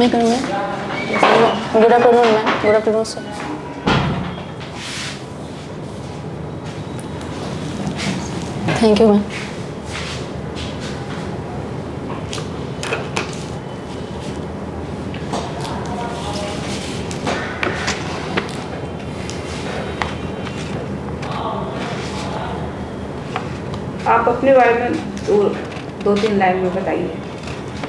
मैं करूँगा। Good afternoon ma'am. Good afternoon sir. Thank you ma'am. आप अपने बारे में दो तीन लाइन में बताइए।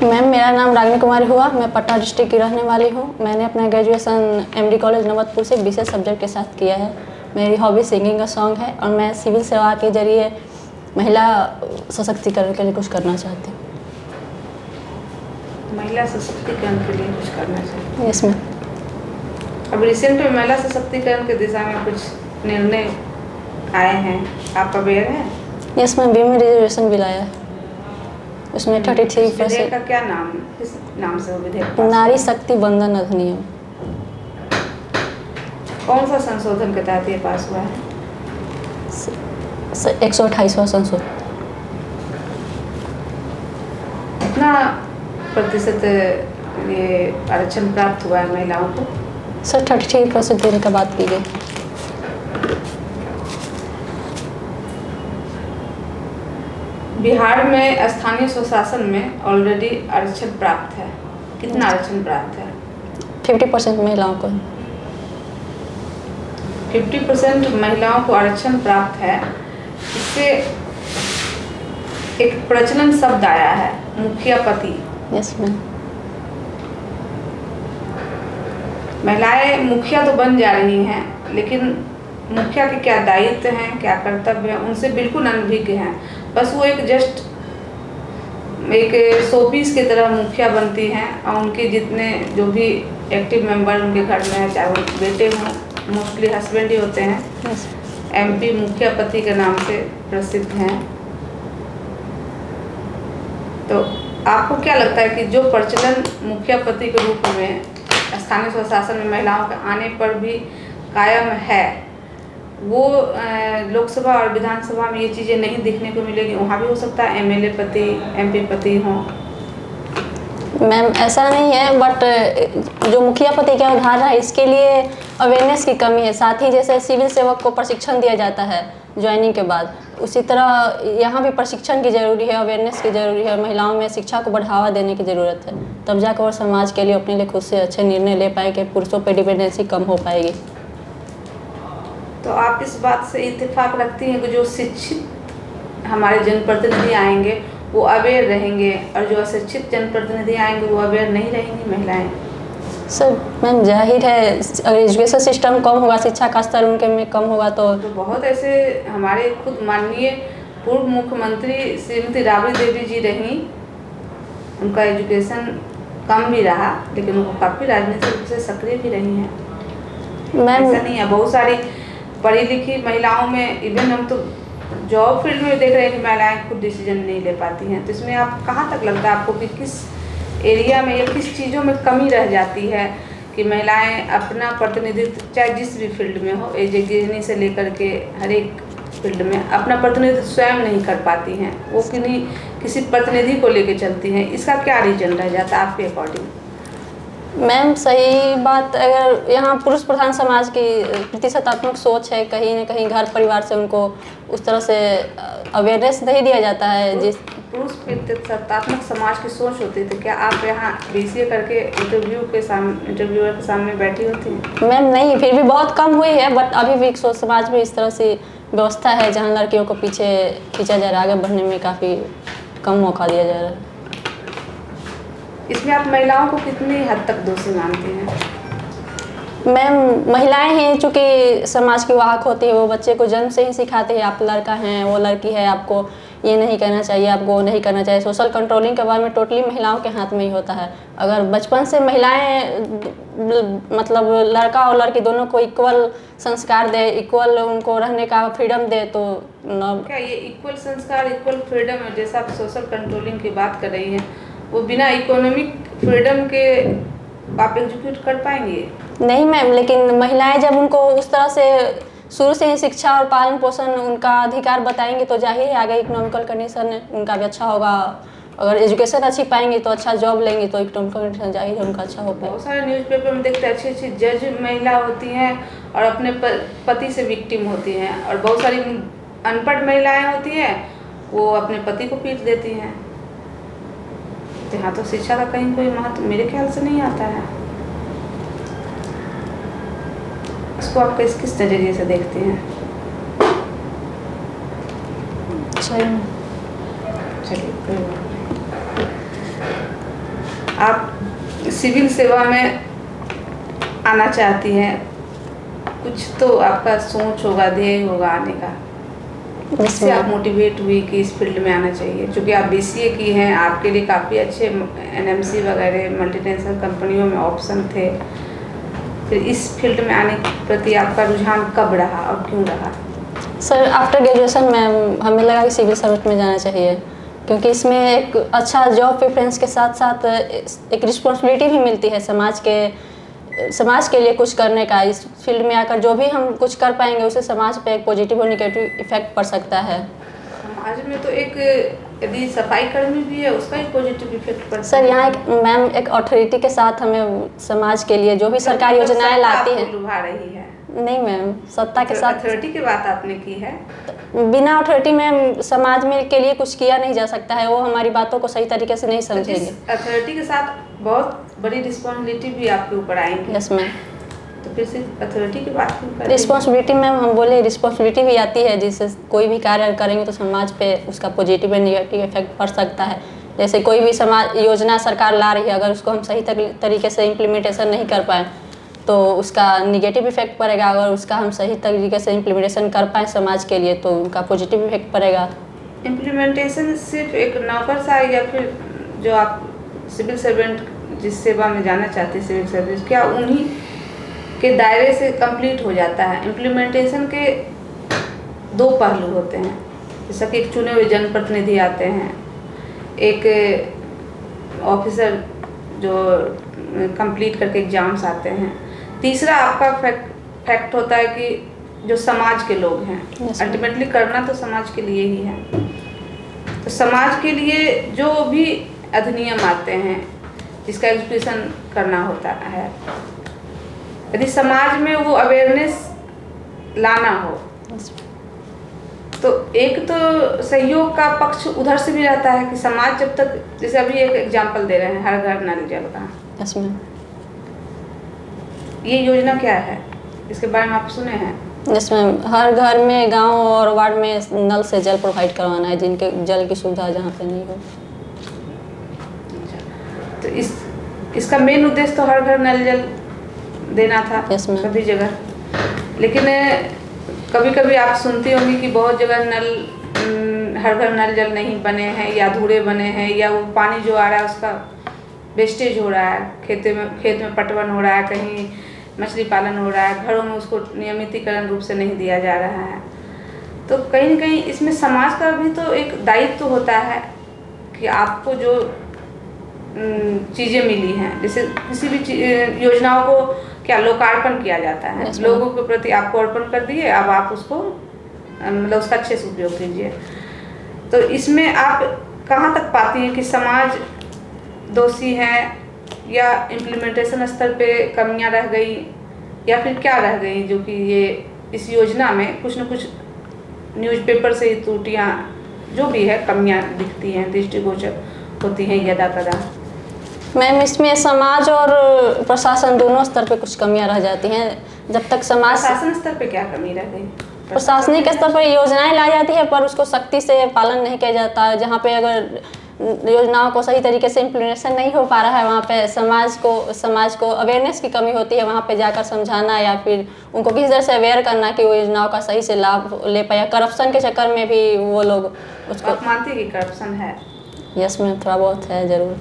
मैम मेरा नाम रागिनी कुमारी हुआ। मैं पटना डिस्ट्रिक्ट की रहने वाली हूँ। मैंने अपना ग्रेजुएशन एमडी कॉलेज नवतपुर से विशेष सब्जेक्ट के साथ किया है। मेरी हॉबी सिंगिंग का सॉन्ग है और मैं सिविल सेवा के जरिए महिला सशक्तिकरण के लिए कुछ करना चाहती हूँ। महिला सशक्तिकरण के लिए कुछ करना चाहिए। Yes ma'am. अब रिसेंट में महिला सशक्तिकरण के दिशा में कुछ निर्णय आए हैं, आप अवेयर हैं? Yes ma'am, women reservation bill आया है। उसमें 33% विधेयक का क्या नाम, किस नाम से वो विधेयक? नारी शक्ति बंधन अधिनियम। कौन सा संशोधन के तहत ये पास हुआ है? 128वां संशोधन। कितना प्रतिशत ये आरक्षण प्राप्त हुआ है महिलाओं को? सर 33% देने का बात की गई। बिहार में स्थानीय स्वशासन में ऑलरेडी आरक्षण प्राप्त है। कितना आरक्षण प्राप्त है? 50% महिलाओं को। 50% महिलाओं को आरक्षण प्राप्त है। इससे एक प्रचलन शब्द आया है, मुखिया पति। Yes ma'am. महिलाएं मुखिया तो बन जा रही हैं, लेकिन मुखिया के क्या दायित्व हैं, क्या कर्तव्य हैं, उनसे बिल्कुल अनभिज्ञ हैं। बस वो एक जस्ट एक शोपीस की तरह मुखिया बनती हैं और उनके जितने जो भी एक्टिव मेंबर उनके घर में हैं, चाहे वो बेटे हों, मोस्टली हस्बैंड ही होते हैं। यस। एमपी मुखिया पति के नाम से प्रसिद्ध हैं। तो आपको क्या लगता है कि जो प्रचलन मुखिया पति के रूप में स्थानीय स्वशासन में महिलाओं के आने पर भी कायम है, वो लोकसभा और विधानसभा में ये चीज़ें नहीं देखने को मिलेगी? वहाँ भी हो सकता है एमएलए पति, एमपी पति हों। मैम ऐसा नहीं है, बट जो मुखिया पति की अवधारणा है इसके लिए अवेयरनेस की कमी है। साथ ही जैसे सिविल सेवक को प्रशिक्षण दिया जाता है ज्वाइनिंग के बाद, उसी तरह यहाँ भी प्रशिक्षण की ज़रूरी है, अवेयरनेस की ज़रूरी है। महिलाओं में शिक्षा को बढ़ावा देने की ज़रूरत है, तब जाकर वो समाज के लिए अपने लिए खुद से अच्छे निर्णय ले पाएंगे, पुरुषों पर डिपेंडेंसी कम हो पाएगी। तो आप इस बात से इत्तेफाक रखती हैं कि जो शिक्षित हमारे जनप्रतिनिधि आएंगे वो अवेयर रहेंगे और जो अशिक्षित जनप्रतिनिधि आएंगे वो अवेयर नहीं रहेंगी महिलाएं? सर मैम जाहिर है, अगर एजुकेशन सिस्टम कम होगा, शिक्षा का स्तर उनके में कम होगा तो बहुत ऐसे हमारे खुद माननीय पूर्व मुख्यमंत्री श्रीमती राबड़ी देवी जी रहीं, उनका एजुकेशन कम भी रहा लेकिन वो काफ़ी राजनीतिक रूप से सक्रिय भी रही हैं। मैम ऐसा नहीं है, बहुत सारी पढ़ी लिखी महिलाओं में, इवन हम तो जॉब फील्ड में देख रहे हैं कि महिलाएं खुद डिसीजन नहीं ले पाती हैं। तो इसमें आप कहाँ तक लगता है आपको कि किस एरिया में या किस चीज़ों में कमी रह जाती है कि महिलाएं अपना प्रतिनिधित्व चाहे जिस भी फील्ड में हो, एजुकेशन से लेकर के हर एक फील्ड में अपना प्रतिनिधित्व स्वयं नहीं कर पाती हैं, वो किसी प्रतिनिधि को लेके चलती हैं? इसका क्या रीजन रह जाता है आपके अकॉर्डिंग? मैम सही बात, अगर यहाँ पुरुष प्रधान समाज की प्रतिशतात्मक सोच है, कहीं न कहीं घर परिवार से उनको उस तरह से अवेयरनेस नहीं दिया जाता है। जिस पुरुष प्रतिशतात्मक समाज की सोच होती थी, क्या आप यहाँ बीसीए करके इंटरव्यूअर के सामने बैठी होती हैं? मैम नहीं, फिर भी बहुत कम हुई है, बट अभी भी समाज में इस तरह से व्यवस्था है जहाँ लड़कियों को पीछे खींचा जा रहा है, आगे बढ़ने में काफ़ी कम मौका दिया जा रहा है। इसमें आप महिलाओं को कितनी हद तक दोषी मानती हैं? मैम महिलाएं हैं, चूँकि समाज की वाहक होती है, वो बच्चे को जन्म से ही सिखाते हैं, आप लड़का हैं, वो लड़की है, आपको ये नहीं करना चाहिए, आपको वो नहीं करना चाहिए। सोशल कंट्रोलिंग के बारे में टोटली महिलाओं के हाथ में ही होता है। अगर बचपन से महिलाएं मतलब लड़का और लड़की दोनों को इक्वल संस्कार दे, इक्वल उनको रहने का फ्रीडम दे तो क्या ये इक्वल संस्कार, इक्वल फ्रीडम है? जैसा आप सोशल कंट्रोलिंग की बात कर रही हैं, वो बिना इकोनॉमिक फ्रीडम के आप एग्जीक्यूट कर पाएंगे? नहीं मैम, लेकिन महिलाएं जब उनको उस तरह से शुरू से ही शिक्षा और पालन पोषण उनका अधिकार बताएंगे तो जाहिर है आगे इकोनॉमिकल कंडीशन उनका भी अच्छा होगा अगर एजुकेशन अच्छी पाएंगे तो अच्छा जॉब लेंगे तो इकोनॉमिक कंडीशन जाएगी तो उनका अच्छा हो पाएगा। बहुत सारे न्यूज़पेपर में देखते हैं अच्छी अच्छी जज महिला होती हैं और अपने पति से विक्टिम होती हैं, और बहुत सारी अनपढ़ महिलाएं होती हैं वो अपने पति को पीट देती हैं। तो यहाँ तो शिक्षा का कहीं कोई महत्व मेरे ख्याल से नहीं आता है। इसको आप किस नज़रिए से देखते हैं? सही। चलिए कोई बात नहीं। आप सिविल सेवा में आना चाहती हैं, कुछ तो आपका सोच होगा, ध्येय होगा आने का, इससे आप मोटिवेट हुई कि इस फील्ड में आना चाहिए? क्योंकि आप BCA की हैं, आपके लिए काफ़ी अच्छे NMC वगैरह मल्टीनेशनल कंपनियों में ऑप्शन थे, फिर इस फील्ड में आने के प्रति आपका रुझान कब रहा और क्यों रहा? सर आफ्टर ग्रेजुएशन में हमें लगा कि सिविल सर्विस में जाना चाहिए, क्योंकि इसमें एक अच्छा जॉब प्रेफरेंस के साथ साथ एक रिस्पॉन्सिबिलिटी भी मिलती है समाज के लिए कुछ करने का। इस फील्ड में आकर जो भी हम कुछ कर पाएंगे उससे समाज पे एक पॉजिटिव और नेगेटिव इफेक्ट पड़ सकता है। समाज में तो एक यदि सफाई कर्मी भी है उसका ही पॉजिटिव इफेक्ट पड़ता है। सर यहाँ एक मैम एक अथॉरिटी के साथ हमें समाज के लिए जो भी सरकारी योजनाएं लाती है। लुभा रही है? नहीं मैम, सत्ता के साथ अथॉरिटी की बात आपने की है। बिना अथॉरिटी में समाज में के लिए कुछ किया नहीं जा सकता है, वो हमारी बातों को सही तरीके से नहीं समझेंगे। अथॉरिटी के साथ बहुत बड़ी रिस्पॉन्सिबिलिटी भी आपके ऊपर आएंगी। Yes ma'am. तो फिर से अथॉरिटी की बात क्यों कर रही हैं? रिस्पॉन्सिबिलिटी मैम हम बोले रिस्पॉन्सिबिलिटी भी आती है, जिससे कोई भी कार्य करेंगे तो समाज पे उसका पॉजिटिव और नेगेटिव इफेक्ट पड़ सकता है। जैसे कोई भी समाज योजना सरकार ला रही है, अगर उसको हम सही तरीके से इम्प्लीमेंटेशन नहीं कर पाएँ तो उसका निगेटिव इफेक्ट पड़ेगा। अगर उसका हम सही तरीके से इम्प्लीमेंटेशन कर पाएँ समाज के लिए तो उनका पॉजिटिव इफेक्ट पड़ेगा। इम्प्लीमेंटेशन सिर्फ एक नौकरशाही या फिर जो आप सिविल सर्वेंट जिस सेवा में जाना चाहते हैं सिविल सर्विस, क्या उन्हीं के दायरे से कंप्लीट हो जाता है? इम्प्लीमेंटेशन के दो पहलू होते हैं, जैसा कि एक चुने हुए जनप्रतिनिधि आते हैं, एक ऑफिसर जो कंप्लीट करके एग्जाम्स आते हैं, तीसरा आपका फैक्ट होता है कि जो समाज के लोग हैं। अल्टीमेटली करना तो समाज के लिए ही है। तो समाज के लिए जो भी अधिनियम आते हैं जिसका एग्जीक्यूशन करना होता है, यदि समाज में वो अवेयरनेस लाना हो तो एक तो सहयोग का पक्ष उधर से भी रहता है कि समाज जब तक, जैसे अभी एक एग्जाम्पल दे रहे हैं हर घर नल जल का। Yes ma'am. ये योजना क्या है, इसके बारे में आप सुने हैं? यस मैम, हर घर में गांव और वार्ड में नल से जल प्रोवाइड करवाना है जिनके जल की सुविधा जहाँ पे नहीं हो। तो इसका मेन उद्देश्य तो हर घर नल जल देना था। Yes ma'am. सभी जगह, लेकिन कभी कभी आप सुनती होंगी कि बहुत जगह हर घर नल जल नहीं बने हैं या अधूरे बने हैं, या वो पानी जो आ रहा है उसका वेस्टेज हो रहा है, खेत में पटवन हो रहा है, कहीं मछली पालन हो रहा है, घरों में उसको नियमितीकरण रूप से नहीं दिया जा रहा है। तो कहीं न कहीं इसमें समाज का भी तो एक दायित्व तो होता है कि आपको जो चीज़ें मिली हैं, जैसे किसी भी योजनाओं को क्या लोकार्पण किया जाता है। yes, लोगों के प्रति आपको अर्पण कर दिए, अब आप उसको मतलब उसका अच्छे से उपयोग कीजिए। तो इसमें आप कहाँ तक पाती हैं कि समाज दोषी है, या इम्प्लीमेंटेशन स्तर पे कमियां रह गई, या फिर क्या रह गई जो कि ये इस योजना में कुछ न कुछ न्यूज़पेपर से ही त्रुटियाँ जो भी है कमियां दिखती हैं, दृष्टिगोचर होती हैं यदा कदा? मैम इसमें समाज और प्रशासन दोनों स्तर पे कुछ कमियां रह जाती हैं। जब तक समाज प्रशासन स्तर पे क्या कमी रह गई? प्रशासनिक स्तर पर योजनाएं लाई जाती है पर उसको सख्ती से पालन नहीं किया जाता है। जहाँ पे अगर योजनाओं को सही तरीके से इम्प्लीमेंटेशन नहीं हो पा रहा है वहाँ पे समाज को अवेयरनेस की कमी होती है। वहाँ पे जाकर समझाना या फिर उनको किसी तरह से अवेयर करना कि वो योजनाओं का सही से लाभ ले पाए। करप्शन के चक्कर में भी वो लोग उसको। आप मानते हैं कि करप्शन है? यस मैम, थोड़ा बहुत है ज़रूर।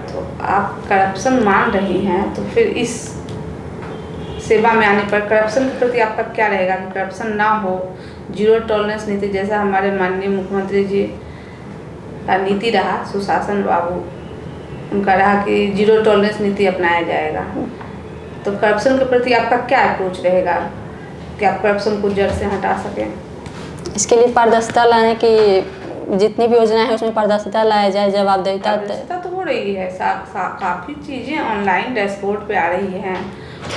तो आप करप्शन मान रही हैं, तो फिर इस सेवा में आने पर करप्शन के प्रति आपका क्या रहेगा कि करप्शन ना हो, जीरो टॉलरेंस नीति जैसा हमारे माननीय मुख्यमंत्री जी का नीति रहा, सुशासन बाबू उनका रहा कि जीरो टॉलरेंस नीति अपनाया जाएगा, तो करप्शन के प्रति आपका क्या अप्रोच रहेगा कि आप करप्शन को जड़ से हटा सकें? इसके लिए पारदर्शिता लाने की जितनी भी योजनाएं हैं उसमें पारदर्शिता लाया जाए, जवाबदेहिता। पारदर्शिता तो हो रही है, काफ़ी चीज़ें ऑनलाइन डैशबोर्ड पे आ रही हैं,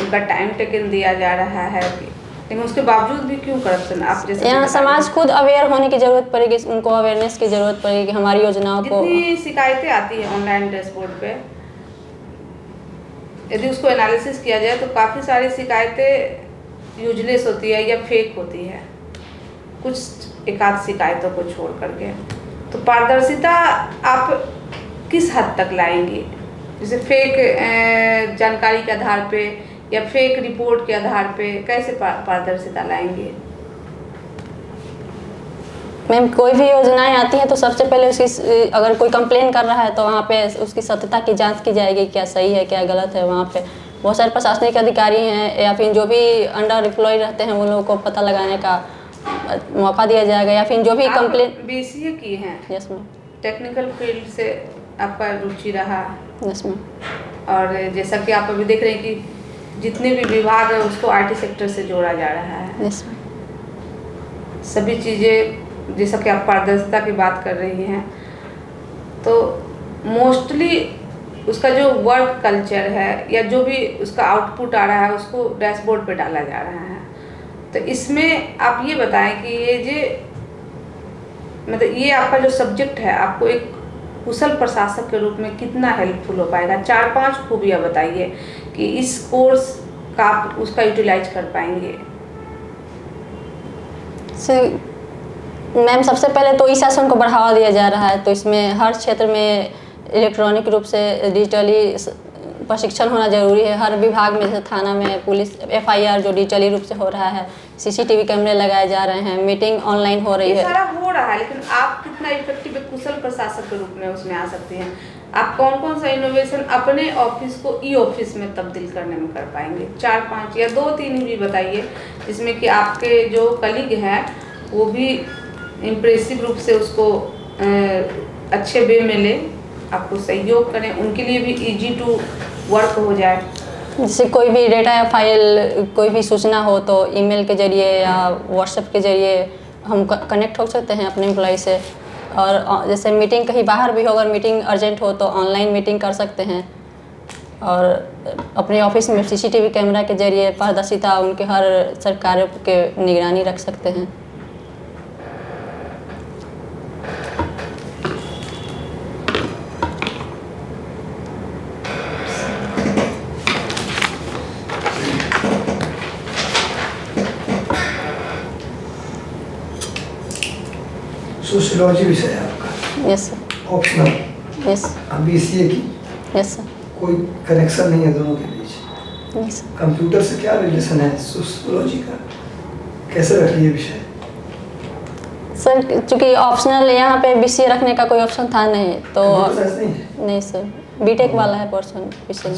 उनका टाइम टेकन दिया जा रहा है, लेकिन उसके बावजूद भी क्यों करप्शन? आप जैसे यहाँ समाज खुद अवेयर होने की ज़रूरत पड़ेगी, उनको अवेयरनेस की ज़रूरत पड़ेगी कि हमारी योजनाओं को। जितनी शिकायतें आती हैं ऑनलाइन डैशबोर्ड पे, यदि उसको एनालिसिस किया जाए तो काफ़ी सारी शिकायतें यूजलेस होती है या फेक होती है, कुछ एकाध शिकायतों को छोड़ करके। तो पारदर्शिता आप किस हद तक लाएंगी? जैसे फेक जानकारी के आधार पे या फेक रिपोर्ट के आधार पे कैसे पारदर्शिता लाएंगे? मैम कोई भी योजनाएं आती हैं तो सबसे पहले उसकी, अगर कोई कंप्लेन कर रहा है तो वहाँ पे उसकी सत्यता की जांच की जाएगी, क्या सही है क्या गलत है। वहाँ पे बहुत सारे प्रशासनिक अधिकारी हैं या फिर जो भी अंडर एम्प्लॉय रहते हैं उन लोगों को पता लगाने का मौका दिया जाएगा, या फिर जो भी कंप्लेन। BCA की हैं? Yes ma'am. टेक्निकल फील्ड से आपका रुचि रहा? Yes ma'am. और जैसा कि आप अभी देख रहे हैं कि जितने भी विभाग है उसको IT सेक्टर से जोड़ा जा रहा है। Yes ma'am. सभी चीज़ें, जैसा कि आप पारदर्शिता की बात कर रही हैं, तो मोस्टली उसका जो वर्क कल्चर है या जो भी उसका आउटपुट आ रहा है उसको डैशबोर्ड पे डाला जा रहा है। तो इसमें आप ये बताएं कि मतलब ये आपका जो सब्जेक्ट है आपको एक कुशल प्रशासक के रूप में कितना हेल्पफुल हो पाएगा? 4-5 खूबियाँ बताइए कि इस कोर्स का आप उसका यूटिलाइज कर पाएंगे। मैम सबसे पहले तो ई-शासन को बढ़ावा दिया जा रहा है, तो इसमें हर क्षेत्र में इलेक्ट्रॉनिक रूप से डिजिटली प्रशिक्षण होना जरूरी है। हर विभाग में, जैसे थाना में पुलिस FIR जो डिजिटली रूप से हो रहा है, CCTV कैमरे लगाए जा रहे हैं, मीटिंग ऑनलाइन हो रही है। सारा हो रहा है, लेकिन आप कितना इफेक्टिव कुशल प्रशासक के रूप में उसमें आ सकती हैं? आप कौन कौन सा इनोवेशन अपने ऑफिस को ई-ऑफिस में तब्दील करने में कर पाएंगे? 4-5 या 2-3 भी बताइए जिसमें कि आपके जो कलीग हैं वो भी इम्प्रेसिव रूप से उसको अच्छे वे में ले, आपको सहयोग करें, उनके लिए भी ईजी टू वर्क हो जाए। जैसे कोई भी डेटा या फाइल, कोई भी सूचना हो तो ईमेल के जरिए या व्हाट्सएप के जरिए हम कनेक्ट हो सकते हैं अपने एम्प्लॉय से। और जैसे मीटिंग कहीं बाहर भी हो, अगर मीटिंग अर्जेंट हो तो ऑनलाइन मीटिंग कर सकते हैं। और अपने ऑफिस में CCTV कैमरा के जरिए पारदर्शिता उनके हर सरकारों के निगरानी रख सकते हैं। सोशियोलॉजी विषय है आपका? Yes sir. Optional? Yes. BCA की? Yes sir. कोई कनेक्शन नहीं है दोनों के बीच? यस। कंप्यूटर से क्या रिलेशन है सोशियोलॉजी का? कैसे रख लिए विषय? सर चूँकि ऑप्शनल यहाँ पे BCA रखने का कोई ऑप्शन था नहीं, तो कंप्यूटर साइंस नहीं है? नहीं सर, BTech वाला है पोर्शन विषय में।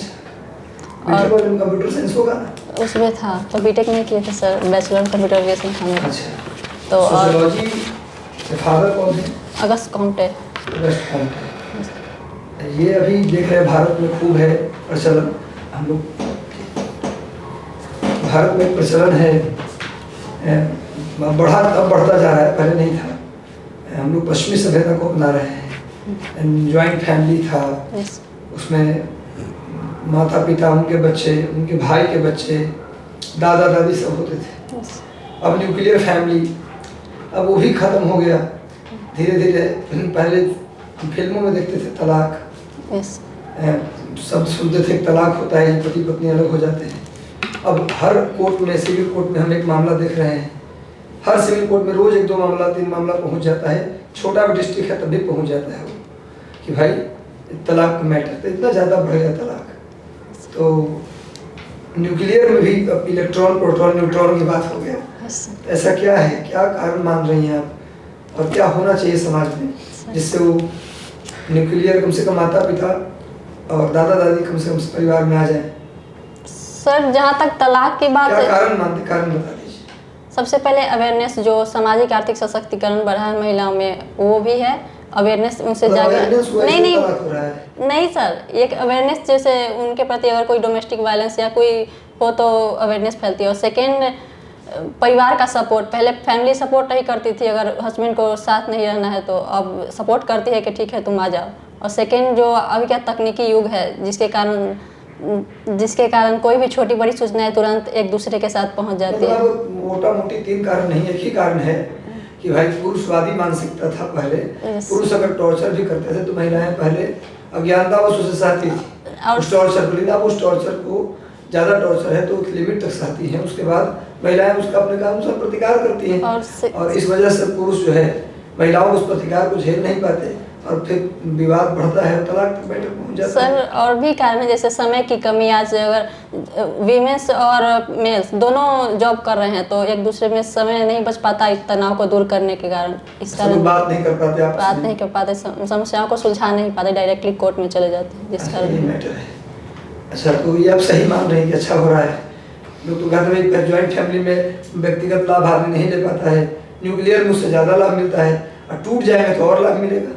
BTech में कंप्यूटर साइंस होगा ना? उसमें था तो BTech नहीं किए थे सर, बैचलर कंप्यूटर एप्लीकेशन था मेरा। अच्छा। तो और सोशियोलॉजी के फादर कौन थे? अगस्त कॉन्टे। अगस्त कॉन्टे। ये अभी देख रहे हैं भारत में खूब है प्रचलन, हम लोग भारत में प्रचलन है, अब बढ़ता जा रहा है, पहले नहीं था। हम लोग पश्चिमी सभ्यता को अपना रहे हैं। जॉइंट फैमिली था, उसमें माता पिता, उनके बच्चे, उनके भाई के बच्चे, दादा दादी सब होते थे। अब न्यूक्लियर फैमिली, अब वो भी ख़त्म हो गया धीरे धीरे। पहले फिल्मों में देखते थे तलाक, शब्द सुनते थे तलाक होता है, पति पत्नी अलग हो जाते हैं। अब हर कोर्ट में, सिविल कोर्ट में हम एक मामला देख रहे हैं, हर सिविल कोर्ट में रोज़ 1-2 मामला 3 मामला पहुंच जाता है। छोटा भी डिस्ट्रिक्ट है तब भी पहुंच जाता है वो कि भाई तलाक का मैटर, तो इतना ज़्यादा बढ़ गया तलाक। तो न्यूक्लियर में भी अब इलेक्ट्रॉन प्रोटॉन न्यूट्रॉन की बात हो गया। ऐसा क्या है, क्या कारण मान रही हैं आप, और क्या होना चाहिए समाज में जिससे वो न्यूक्लियर कम से कम माता पिता और दादा दादी कम से कम परिवार में आ जाए? सर जहाँ तक तलाक की बात, क्या कारण मानते, कारण बता दीजिए। सबसे पहले अवेयरनेस, जो सामाजिक आर्थिक सशक्तिकरण बढ़ा है महिलाओं में, वो भी है। अवेयरनेस उनसे नहीं सर, एक अवेयरनेस जैसे उनके प्रति अगर कोई डोमेस्टिक वायलेंस या कोई हो तो अवेयरनेस फैलती है। और सेकेंड परिवार का सपोर्ट, पहले फैमिली सपोर्ट नहीं करती थी, अगर हस्बैंड को साथ नहीं रहना है तो अब सपोर्ट करती है कि ठीक है तुम आ जाओ। और सेकेंड, जो अभी का तकनीकी युग है जिसके कारण कोई भी छोटी बड़ी सूचनाएं तुरंत एक दूसरे के साथ पहुंच जाती है। मतलब मोटा मोटी 3 कारण नहीं, एक ही कारण है कि भाई पुरुषवादी मानसिकता था पहले। पुरुष अगर टॉर्चर भी करते थे तो महिलाएं पहले अज्ञानतावश उसे सहती थी और उस टॉर्चर को, लेकिन अब उस टॉर्चर को, ज़्यादा टॉर्चर है तो एक लिमिट तक सहती हैं, उसके बाद महिलाएं उसका अपने काम से प्रतिकार करती हैं और इस वजह से पुरुष जो है महिलाओं को उस प्रतिकार को झेल नहीं पाते और फिर विवाद बढ़ता है, तलाक तक बैठक पहुंच जाता है। सर और भी कारण है, जैसे समय की कमी। आज अगर वीमेंस और मेल्स दोनों जॉब कर रहे हैं तो एक दूसरे में समय नहीं बच पाता इस तनाव को दूर करने के कारण। इस कारण बात नहीं कर पाते, आप बात नहीं कर पाते, समस्याओं को सुलझा नहीं पाते, डायरेक्टली कोर्ट में चले जाते हैं, जिस कारण मैटर है। अच्छा, तो ये आप सही मान रहे हैं कि अच्छा हो रहा है? लोग तो कहते हैं ज्वाइंट फैमिली में व्यक्तिगत लाभ आदमी नहीं ले पाता है, न्यूक्लियर में उससे ज़्यादा लाभ मिलता है और टूट जाएंगे तो और लाभ मिलेगा।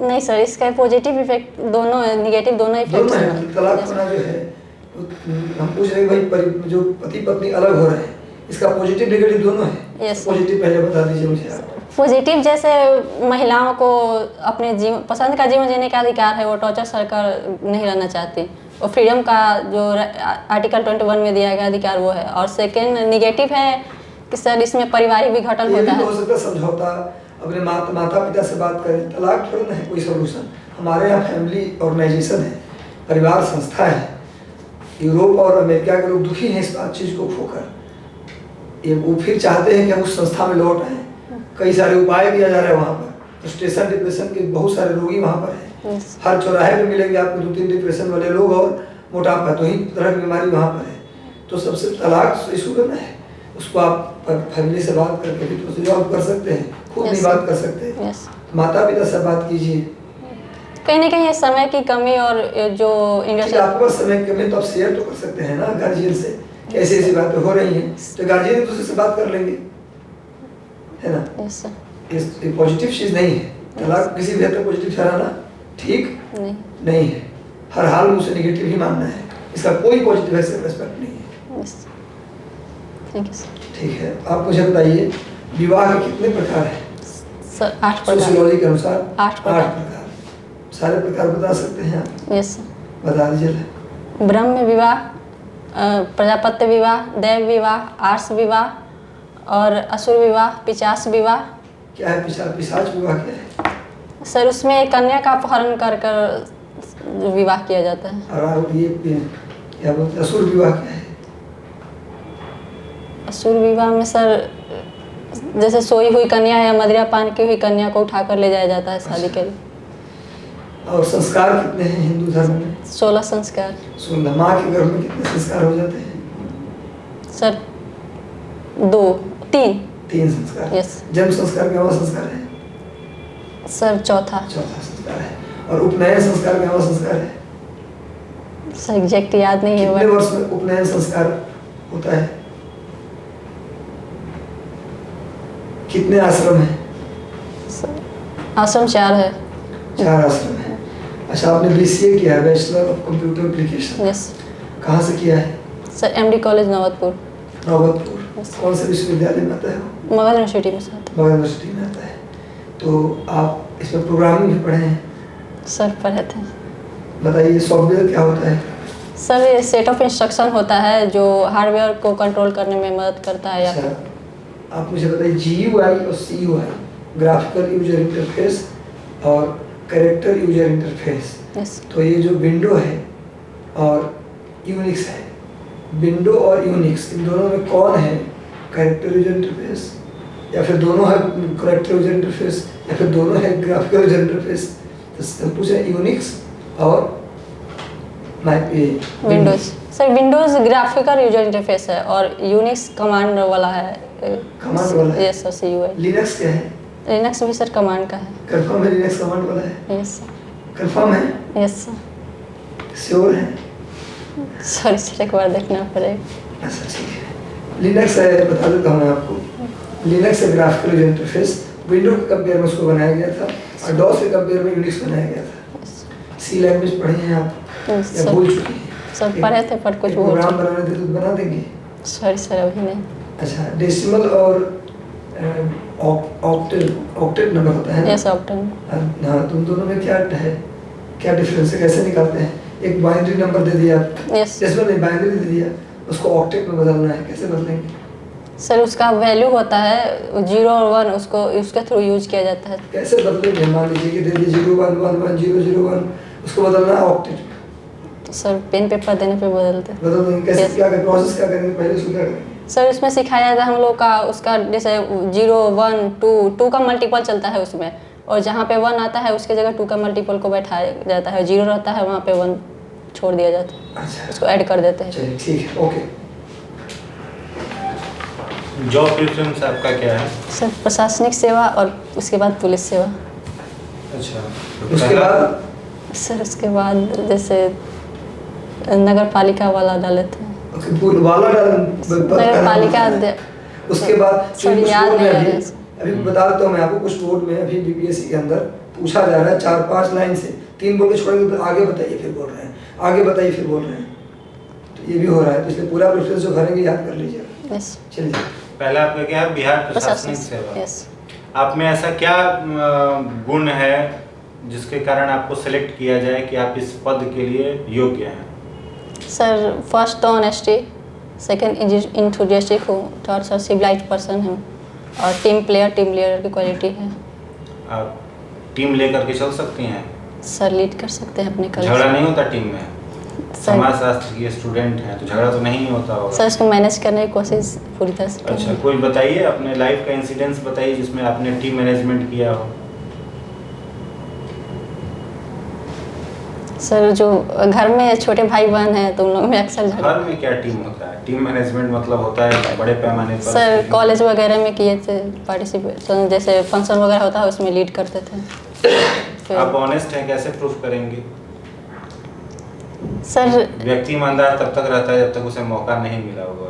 नहीं सर, इसका पॉजिटिव इफेक्ट दोनों है, निगेटिव दोनों इफेक्ट है। तलाक होना जो है, हम पूछ रहे हैं भाई जो पति पत्नी अलग हो रहे हैं, इसका पॉजिटिव नेगेटिव दोनों है। यस। पॉजिटिव पहले बता दीजिए मुझे आप। पॉजिटिव, जैसे महिलाओं को अपने जीवन पसंद का जीवन जीने का अधिकार है, वो टॉर्चर सरकार नहीं रहना चाहती, और फ्रीडम का जो आर्टिकल 21 में दिया गया अधिकार वो है। और सेकेंड निगेटिव है कि सर इसमें पारिवारिक विघटन होता है। हो सकता है समझौता, अपने माता पिता से बात करें, तलाक थोड़ा ना है कोई सोल्यूशन। हमारे यहाँ फैमिली ऑर्गेनाइजेशन है, परिवार संस्था है। यूरोप और अमेरिका के लोग दुखी हैं इस बात चीज़ को खोकर। ये वो फिर चाहते हैं कि हम उस संस्था में लौट आएँ। कई सारे उपाय किया जा रहा है वहाँ पर। फ्रस्ट्रेशन डिप्रेशन के बहुत सारे रोगी वहाँ पर हैं। हर चौराहे पे मिलेंगे आपको 2-3 डिप्रेशन वाले लोग, और मोटापा, तो ही तरह की बीमारी वहाँ पर है। तो सबसे तलाक इशू करना है, उसको आप फैमिली से बात करके भी तो रिजॉल्व कर सकते हैं, खुद भी बात कर सकते हैं। माता पिता से बात कीजिए। कहीं ना कहीं समय की कमी और जो इंडस्ट्री, आपके पास समय की कमी तो आप शेयर तो कर सकते हैं ना गार्जियन से, ऐसी ऐसी बातें हो रही हैं, तो गार्जियन दूसरे से बात कर लेंगे, है ना। ये पॉजिटिव चीज़ नहीं है। तलाक किसी भी हद तक पॉजिटिव ठहराना ठीक नहीं है। हर हाल में उसे निगेटिव ही मानना है, इसका कोई पॉजिटिव एस्पेक्ट नहीं है। Thank you sir. ठीक है, आप मुझे बताइए विवाह के कितने प्रकार हैं? सर 8 प्रकार। सोशियोलॉजी के अनुसार 8 प्रकार। सारे प्रकार बता सकते हैं आप? Yes sir. बता दीजिए। ब्रह्म विवाह, प्रजापत्य विवाह, दैव विवाह, आर्ष विवाह और असुर विवाह, पिशाच विवाह। क्या है पिशाच विवाह? क्या है सर? उसमें कन्या का अपहरण कर विवाह किया जाता है। और ये क्या बोलते हैं असुर विवाह? क्या है असुर विवाह में सर जैसे सोई हुई कन्या या मदिरा पान की हुई कन्या को उठाकर ले जाया जाता है शादी के लिए। और संस्कार कितने हैं हिंदू धर्म में? 16 संस्कार। 16। माँ के गर्भ में कितने संस्कार हो जाते हैं? सर 3 संस्कार। यस। जन्म संस्कार क्या संस्कार है? सर चौथा संस्कार है। और उपनयन संस्कार क्या संस्कार है? सर एग्जैक्ट याद नहीं है। कितने वर्ष में उपनयन संस्कार होता है? कितने आश्रम हैं? आश्रम 4 है। 4 आश्रम है। अच्छा, आपने BCA किया है, bachelor of computer application? Yes. कहाँ से किया है? Sir MD college Navatpur. कौन से विश्वविद्यालय में आता है? मगध यूनिवर्सिटी में सर। मगध यूनिवर्सिटी में आता है। तो आप इसमें प्रोग्रामिंग भी पढ़े हैं? सर पढ़े थे। बताइए सॉफ्टवेयर क्या होता है? सर ये सेट ऑफ इंस्ट्रक्शन होता है जो हार्डवेयर को कंट्रोल करने में मदद करता है। अच्छा, आप मुझे बताइए GUI और CUI, ग्राफिकल यूजर इंटरफेस और कैरेक्टर यूजर इंटरफेस। यस। तो ये जो विंडो है और यूनिक्स है, विंडो और यूनिक्स इन दोनों में कौन है कैरेक्टर यूजर इंटरफेस, या फिर दोनों है कैरेक्टर यूजर इंटरफेस, या फिर दोनों है ग्राफिकल यूजर इंटरफेस? तो हम पूछ रहे हैं यूनिक्स और Windows. Sir Windows graphical user interface है और यूनिक्स कमांड वाला है। कमांड वाला है? Yes sir. CUI। लिनक्स क्या है? लिनक्स भी सर कमांड का है। कंफर्म है लिनक्स कमांड वाला है? Yes sir. कंफर्म है? Yes sir. श्योर है? सॉरी सर, एक बार देखना पड़ेगा। अच्छा ठीक है। लिनक्स है, बता देता हूँ मैं आपको। लिनक्स है ग्राफिकल यूजर इंटरफेस, विंडो के कंपेयर में उसको बनाया गया था और डॉस के कंपेयर में यूनिक्स बनाया गया था। C लैंग्वेज पढ़े हैं आप या भूल चुकी हैं? सब पढ़े थे पर कुछ प्रोग्राम बनाने थे तो बना देंगे? सॉरी सर अभी नहीं। अच्छा, डेसिमल और ऑक्टेट नंबर होता है ना? Yes octal. हाँ, तुम दोनों में क्या है, क्या डिफरेंस है, कैसे निकालते हैं? एक बाइनरी नंबर दे दिया, यस डेसिमल नहीं बाइनरी दे दिया, उसको ऑक्टेट में बदलना है, कैसे बदलेंगे? सर उसका वैल्यू होता है 0 और 1, उसको उसके थ्रू यूज किया जाता है। कैसे बदलेंगे? मान लीजिए कि दे दिए 0111001, उसको बदलना है ऑक्टेट। तो सर पेन पेपर देने पे बदलते हैं। बदल देंगे कैसे? Yes. क्या करें, प्रोसेस क्या करेंगे, पहले उसको क्या करेंगे? सर उसमें सिखाया जाता है हम लोग का, उसका जैसे 0 1 2 का मल्टीपल चलता है उसमें, और जहाँ पे 1 आता है उसके जगह 2 का मल्टीपल को बैठाया जाता है, 0 रहता है वहाँ पे 1 छोड़ दिया जाता है, अच्छा, उसको ऐड कर देते हैं। चलिए ठीक है, ओके। जॉब प्रेफरेंस आपका क्या है? सर प्रशासनिक सेवा और उसके बाद पुलिस सेवा। अच्छा, उसके बाद सर उसके बाद जैसे नगर पालिका वाला अदालत है, ओके, पूर्ण वाला नगर पालिका उसके बाद सर कुछ याद बोर्ड में नहीं आ अभी रहा है। अभी बता देता हूँ मैं आपको, कुछ बोर्ड में अभी बीपीएससी के अंदर पूछा जा रहा है 4-5 लाइन से, 3 बोल के छोड़ेंगे, फिर आगे बताइए फिर बोल रहे हैं, आगे बताइए फिर बोल रहे हैं, तो ये भी हो रहा है, तो इसलिए पूरा प्रेफरेंस जो भरेंगे याद कर लीजिएगा। यस चलिए, पहला आपका क्या है? बिहार प्रशासनिक सेवा। यस आप में ऐसा क्या गुण है जिसके कारण आपको सेलेक्ट किया जाए कि आप इस पद के लिए योग्य हैं? सर फर्स्ट तो ऑनेस्टी, सेकंड इंथुजियास्टिक हूँ, थर्ड सर सिविलाइज्ड पर्सन हूँ, और टीम लीडर की क्वालिटी है। आप टीम लेकर के चल सकती हैं? सर लीड कर सकते हैं अपने कलीग। झगड़ा नहीं होता टीम में? सर समाजशास्त्र की स्टूडेंट हैं तो झगड़ा तो नहीं होता होगा। सर इसको मैनेज करने की कोशिश पूरी तरह से अच्छा, करेंगे। कोई बताइए अपने लाइफ का इंसिडेंस बताइए जिसमें आपने टीम मैनेजमेंट किया हो। सर जो घर में छोटे भाई बहन हैं तो उन लोगों में अक्सर झगड़ा। घर में क्या टीम होता है? टीम मैनेजमेंट मतलब होता है बड़े पैमाने पर। सर कॉलेज वगैरह में किए थे पार्टिसिपेट, तो जैसे फंक्शन वगैरह होता है उसमें लीड करते थे। आप ऑनेस्ट हैं, कैसे प्रूफ करेंगे? सर व्यक्ति ईमानदार तब तक रहता है जब तक उसे मौका नहीं मिला होगा।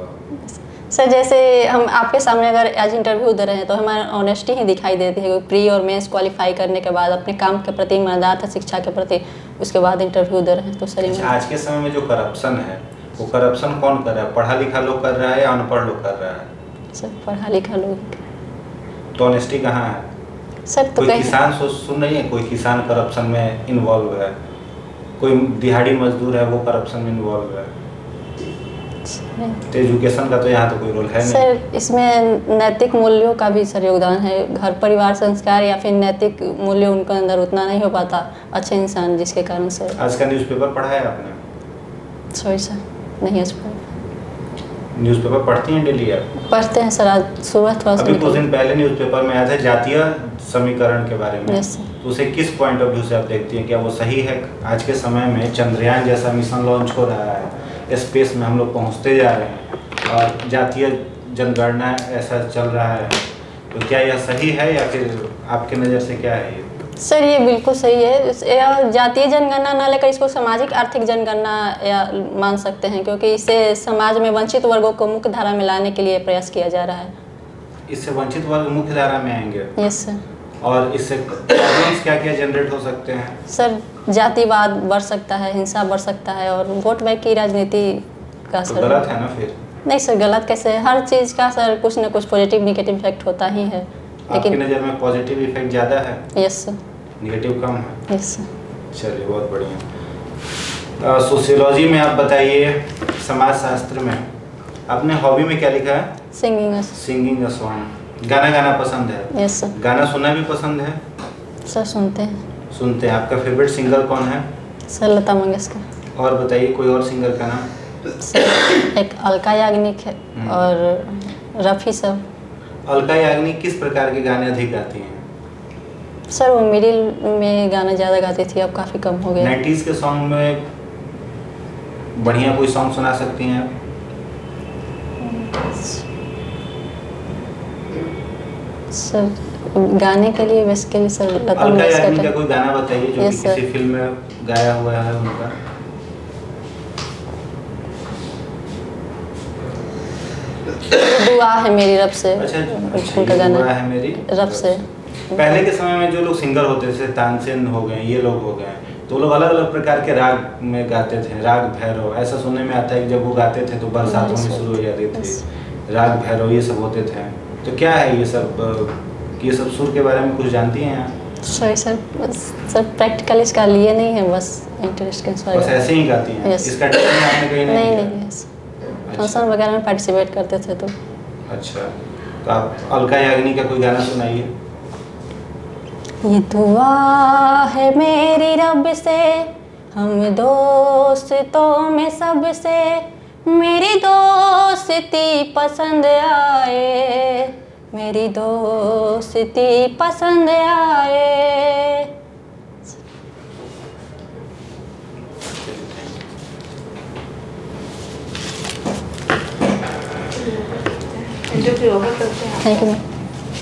सर जैसे हम आपके सामने अगर आज इंटरव्यू दे रहे हैं तो हमारी ऑनेस्टी ही दिखाई देती है। प्री और मेंस क्वालिफाई करने के बाद अपने काम के प्रति ईमानदार था, शिक्षा के प्रति, उसके बाद इंटरव्यू दे रहे हैं तो सर अच्छा, आज के समय में जो करप्शन है वो करप्शन कौन कर रहा है? पढ़ा लिखा लोग कर रहा है या अनपढ़ लोग कर रहा है? सर पढ़ा लिखा लोग। तो ऑनेस्टी कहाँ है? सर तो कोई कहीं किसान सुन रही है, कोई किसान करप्शन में इन्वॉल्व है, कोई दिहाड़ी मजदूर है वो करप्शन में इन्वॉल्व है। तो एजुकेशन का तो यहाँ तो कोई रोल है नहीं। सर इसमें नैतिक मूल्यों का भी सर योगदान है। घर परिवार संस्कार या फिर नैतिक मूल्य उनके अंदर उतना नहीं हो पाता अच्छे इंसान, जिसके कारण सर। आज का न्यूज़पेपर पढ़ा है आपने? सॉरी सर नहीं आज न्यूज़पेपर पढ़ती हैं डेली आप? पढ़ते हैं सर, आज सुबह थोड़ा सा अभी कुछ दिन पहले न्यूज़पेपर में आया था जातीय समीकरण के बारे में। यस तो उसे किस पॉइंट ऑफ व्यू से आप देखती हैं? क्या वो सही है? आज के समय में चंद्रयान जैसा मिशन लॉन्च हो रहा है, स्पेस में हम लोग पहुंचते जा रहे हैं और जातीय जनगणना ऐसा चल रहा है, तो क्या यह सही है या फिर आपके नज़र से क्या है ये? सर ये बिल्कुल सही है। जातीय जनगणना न लेकर इसको सामाजिक आर्थिक जनगणना या मान सकते हैं, क्योंकि इससे समाज में वंचित वर्गों को मुख्य धारा में लाने के लिए प्रयास किया जा रहा है। इससे वंचित वर्ग मुख्य धारा में आएंगे? Yes sir. और इससे प्रॉब्लम्स क्या क्या जनरेट हो सकते हैं? सर जातिवाद बढ़ सकता है, हिंसा बढ़ सकता है, और वोट बैंक की राजनीति का तो सर गलत है ना फिर? नहीं सर गलत कैसे है? हर चीज़ का सर कुछ न कुछ पॉजिटिव निगेटिव इफेक्ट होता ही है। आपकी नज़र में पॉजिटिव इफेक्ट ज़्यादा है, यस सर। निगेटिव कम है? Yes sir. चलिए बहुत बढ़िया। सोशियोलॉजी में आप बताइए, समाजशास्त्र में आपने हॉबी में क्या लिखा है? सिंगिंग। Singing a song. गाना गाना पसंद है? Yes sir. गाना सुनना भी पसंद है? सर सुनते हैं। सुनते हैं। आपका फेवरेट सिंगर कौन है? सर लता मंगेशकर। और बताइए कोई और सिंगर का नाम? सर एक अलका याग्निक है और रफ़ी सब। अलका याग्निक किस प्रकार के गाने अधिक गाती हैं? सर वो मिडिल में गाना ज़्यादा गाती थी, अब काफ़ी कम हो गया। 90s के सॉन्ग में बढ़िया कोई सॉन्ग सुना सकती हैं आप? सर गाने के लिए बेसिकली सर लता अलका मंगेशकर याग्निक का का। कोई गाना बताइए जो Yes, कि sir. किसी फिल्म में गाया हुआ है उनका। दुआ है मेरी रब से। अच्छा, उनका ये गाना हुआ है मेरी रब से। पहले के समय में जो लोग सिंगर होते थे, तानसेन हो गए, ये लोग हो गए, तो वो लोग अलग अलग प्रकार के राग में गाते थे। राग भैरव ऐसा सुनने में आता है कि जब वो गाते थे तो बरसातों में शुरू हो जाती थी। राग भैरव ये सब होते थे। तो क्या है ये सब सुर के बारे में कुछ जानती हैं आप? सॉरी सर, सर प्रैक्टिकल इसका लिए नहीं है, बस इंटरेस्ट के बस ऐसे ही गाती हैं? Yes. इसका ट्रेनिंग आपने कहीं नहीं नहीं किया? नहीं yes. फंक्शन वगैरह में पार्टिसिपेट करते थे तो। अच्छा, तो आप अलका याग्निक का कोई गाना सुनाइए। ये दुआ है मेरी रब से, हम दोस्तों में सबसे, मेरी दोस्ती पसंद आए, मेरी दोस्ती पसंद आए। इंटरव्यू ओवर करते हैं। Thank you ma'am.